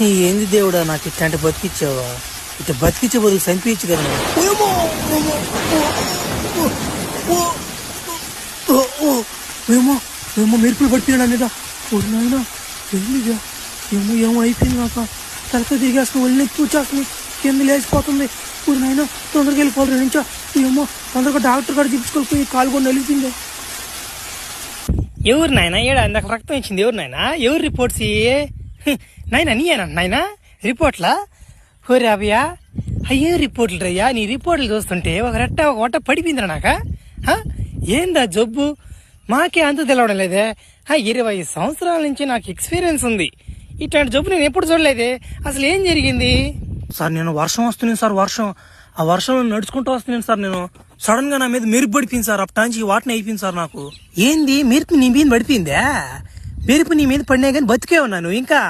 ఏంది దేవుడా నాకు ఇట్లాంటి బతికిచ్చావా? ఇట్లా బతికిచ్చే బదులు చంపించు కదా. ఏమో ఏమో మెరుపులు పడిపోయినా మీద నాయనా ఏందిగా ఏమో ఏమో అయిపోయింది. నాకు తలక తిరిగేస్తున్నా, ఒళ్ళు నొప్పి వచ్చేస్తుంది, కింద లేచిపోతుంది. ఊరి నాయన తొందరగా వెళ్ళిపోవాలి నుంచో. ఏమో తొందరగా డాక్టర్ గారు చూపించుకోకపోయి కాలు కూడా నలిపింది. ఎవరు నాయన ఏడా ఇందాక రక్తం ఇచ్చింది? ఎవరు నాయన? ఎవరు రిపోర్ట్స్ నాయన? నీయేనా నాయన రిపోర్ట్లా? హోరే అభయ్యా, అయ్యే రిపోర్ట్లు రయ్యా. నీ రిపోర్ట్లు చూస్తుంటే ఒక రెట్ట ఒక వంట పడిపోయిందిరా నాక. ఏందా జబ్బు? మాకే అంత తెలవడం లేదే. 20 సంవత్సరాల నుంచి నాకు ఎక్స్పీరియన్స్ ఉంది. ఇట్లాంటి జబ్బు నేను ఎప్పుడు చూడలేదే. అసలు ఏం జరిగింది సార్? నేను వర్షం వస్తున్నాను సార్, ఆ వర్షంలో నడుచుకుంటూ వస్తున్నాను సార్. నేను సడన్ గా నా మీద మెరుపు పడిపోయింది సార్. అప్పటాంచి వాటిని అయిపోయింది సార్ నాకు. ఏంది మెరుపు నీ మీద పడిపోయిందా? మెరుపు నీ మీద పడినా కానీ బతికే ఉన్నాను ఇంకా.